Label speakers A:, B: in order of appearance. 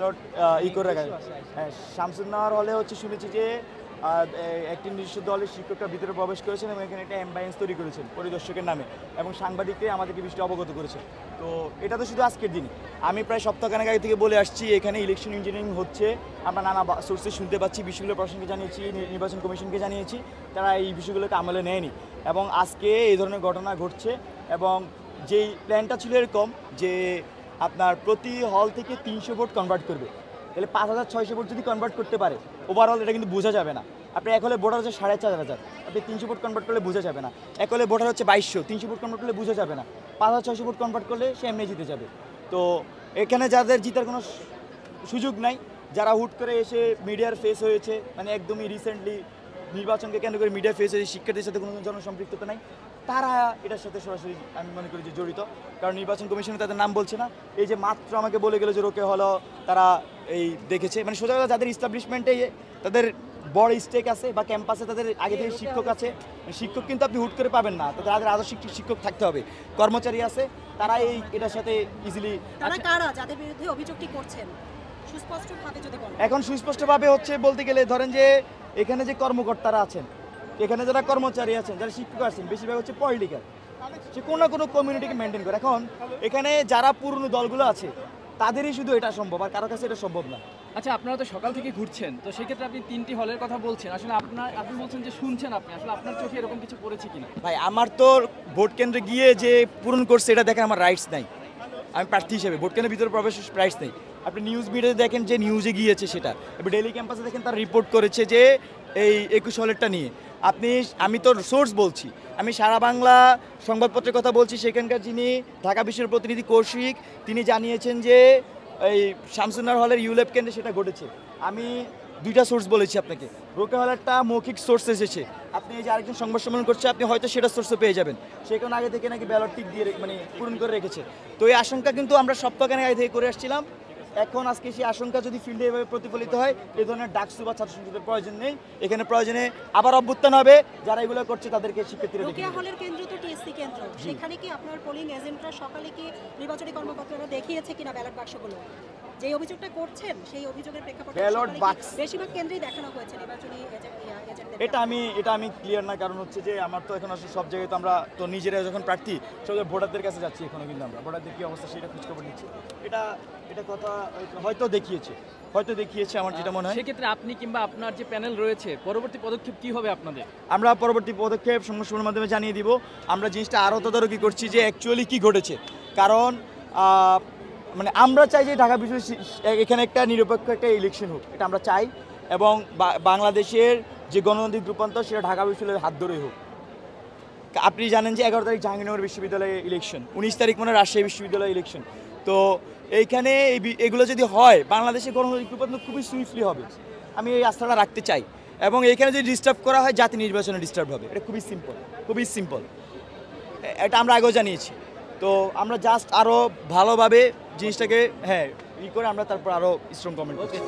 A: Ballot করে রাখা। হ্যাঁ, শামসুন্নাহার হলে হচ্ছে শুনেছি যে একটি নির্দিষ্ট দলের শিক্ষকরা ভিতরে প্রবেশ করেছেন এবং এখানে একটা অ্যাম্বায়েন্স তৈরি করেছেন পরিদর্শকের নামে এবং সাংবাদিককে আমাদেরকে বিষয়টি অবগত করেছে। তো এটা তো শুধু আজকের দিনই, আমি প্রায় সপ্তাহখানেক আগে থেকে বলে আসছি এখানে ইলেকশন ইঞ্জিনিয়ারিং হচ্ছে। আমরা নানা সোর্সে শুনতে পাচ্ছি, বিশ্ববিদ্যালয় প্রশাসনকে জানিয়েছি, নির্বাচন কমিশনকে জানিয়েছি, তারা এই বিষয়গুলোকে আমলে নেয়নি এবং আজকে এই ধরনের ঘটনা ঘটছে। এবং যেই প্ল্যানটা ছিল এরকম যে আপনার প্রতি হল থেকে 300 ভোট কনভার্ট করবে, তাহলে 5600 ভোট যদি কনভার্ট করতে পারে ওভারঅল এটা কিন্তু বোঝা যাবে না। আপনি এক হলে ভোটার হচ্ছে 4500, আপনি 300 ভোট কনভার্ট করলে বোঝা যাবে না। এক হলে ভোটার হচ্ছে 2200, 300 ভোট কনভার্ট করলে বোঝা যাবে না। 5600 ভোট কনভার্ট করলে সে এমনি জিতে যাবে। তো এখানে যাদের জিতার কোনো সুযোগ নাই, যারা হুট করে এসে মিডিয়ার ফেস হয়েছে, মানে একদমই রিসেন্টলি নির্বাচনকে কেন্দ্র করে মিডিয়ার ফেস হয়েছে, শিক্ষার্থীর সাথে কোনো জনসম্পৃক্ততা নাই, তারা এটার সাথে সরাসরি আমি মনে করি যে জড়িত। কারণ নির্বাচন কমিশনে তাদের নাম বলছে না। এই যে মাত্র আমাকে বলে গেল যে রোকে হলো তারা এই দেখেছে, মানে সোজা কথা যাদের ইস্টাবলিশমেন্টে তাদের বড় স্টেক আছে বা ক্যাম্পাসে তাদের আগে থেকে শিক্ষক আছে, শিক্ষক কিন্তু আপনি হুট করে পাবেন না, তাদের আদর্শ শিক্ষক থাকতে হবে, কর্মচারী আছে, তারা এই এটার সাথে ইজিলি।
B: কারা যাদের বিরুদ্ধে অভিযোগটি করছেন সুস্পষ্টভাবে যদি বলেন?
A: এখন সুস্পষ্টভাবে হচ্ছে বলতে গেলে ধরেন যে এখানে যে কর্মকর্তারা আছেন, এখানে যারা কর্মচারী আছেন, যারা শিক্ষক আছেন, বেশিরভাগ হচ্ছে পলিটিক্যাল, সে কোনো না কোনো কমিউনিটিকে মেনটেন করে। এখন এখানে যারা পুরনো দলগুলো আছে তাদেরই শুধু এটা সম্ভব, আর কারো কাছে এটা সম্ভব না।
C: আচ্ছা, আপনারা তো সকাল থেকে ঘুরছেন, তো সেক্ষেত্রে আপনি 3টি হলের কথা বলছেন, আসলে আপনি বলছেন যে শুনছেন, আপনি আসলে আপনার চোখে এরকম কিছু পড়েছে কিনা?
A: ভাই, আমার তো ভোট কেন্দ্রে গিয়ে যে পূরণ করছে এটা দেখেন আমার রাইটস নাই, আমি প্রার্থী হিসেবে ভোট কেন্দ্রের ভিতরে প্রবেশ রাইটস নেই। আপনি নিউজ মিডিয়াতে দেখেন যে নিউজে গিয়েছে সেটা, এবার ডেইলি ক্যাম্পাসে দেখেন তার রিপোর্ট করেছে যে এই 21 হলেরটা নিয়ে। আমি তো সোর্স বলছি, আমি সারা বাংলা সংবাদপত্রের কথা বলছি, সেখানকার যিনি ঢাকা বিশ্ববিদ্যালয়ের প্রতিনিধি কৌশিক, তিনি জানিয়েছেন যে এই শামসুন্নাহার হলের ইউলেপ কেন্দ্রে সেটা ঘটেছে। আমি 2টা সোর্স বলেছি আপনাকে, রোকে হলেরটা মৌখিক সোর্স এসেছে, আপনি এই যে আরেকজন সংবাদ সম্মেলন করছে, আপনি হয়তো সেটা সোর্সও পেয়ে যাবেন, সেখানে আগে থেকে নাকি ব্যালট টিক দিয়ে মানে পূরণ করে রেখেছে। তো এই আশঙ্কা কিন্তু আমরা সপ্তাহখানেক আগে থেকে করে আসছিলাম। এখন আজকে সেই আশঙ্কা যদি ফিল্ডে এভাবে প্রতিফলিত হয়, এই ধরনের ডাকসু বা ছাত্র সংসদের প্রয়োজন নেই, এখানে প্রয়োজনে আবার অভ্যুত্থান হবে, যারা এগুলো করছে তাদেরকে শিক্ষার্থীরা দেখে।
B: রোকেয়া হলের কেন্দ্র তো টিএসসি কেন্দ্র, সেখানে কি আপনার পোলিং এজেন্টরা সকালে কি নির্বাচনী কর্মকর্তারা দেখিয়েছে কিনা ব্যালট বাক্সগুলো? যে অভিযোগটা করছেন সেই অভিযোগের প্রেক্ষাপটে
A: ব্যালট বাক্স
B: বেশিরভাগ কেন্দ্রেই দেখানো হয়েছে নির্বাচনী এজেন্টদের।
A: এটা আমি ক্লিয়ার না, কারণ হচ্ছে যে আমার তো এখন আসলে সব জায়গায় তো আমরা তো নিজেরা যখন প্রার্থী সব ভোটারদের কাছে যাচ্ছি, এখনো কিন্তু আমরা ভোটারদের কী অবস্থা সেটা খোঁজখবর নিচ্ছি। এটা কথা হয়তো দেখিয়েছে আমার যেটা মনে হয়।
C: সেক্ষেত্রে আপনি কিংবা আপনার যে প্যানেল রয়েছে, পরবর্তী পদক্ষেপ কি হবে আপনাদের?
A: আমরা পরবর্তী পদক্ষেপ সংবাদের মাধ্যমে জানিয়ে দিব। আমরা জিনিসটা আরও তদারকি করছি যে অ্যাকচুয়ালি কী ঘটেছে, কারণ মানে আমরা চাই যে ঢাকা বিশ্ববিদ্যালয় এখানে একটা নিরপেক্ষ একটা ইলেকশন হোক, এটা আমরা চাই, এবং বাংলাদেশের যে গণতান্ত্রিক রূপান্তর সেটা ঢাকা বিশ্ববিদ্যালয়ের হাত ধরেই হোক। আপনি জানেন যে 11 তারিখ জাহাঙ্গীরনগর বিশ্ববিদ্যালয়ে ইলেকশন, 19 তারিখ মানে রাজশাহী বিশ্ববিদ্যালয়ে ইলেকশন। তো এইখানে এগুলো যদি হয় বাংলাদেশের গণতান্ত্রিক রূপান্তর খুবই সুইফটলি হবে, আমি এই আস্থাটা রাখতে চাই। এবং এইখানে যদি ডিস্টার্ব করা হয় জাতি নির্বাচনে ডিস্টার্ব হবে, এটা খুবই সিম্পল, এটা আমরা আগেও জানিয়েছি। তো আমরা জাস্ট আরও ভালোভাবে জিনিসটাকে করে আমরা তারপর আরও স্ট্রং কমেন্ট করছি।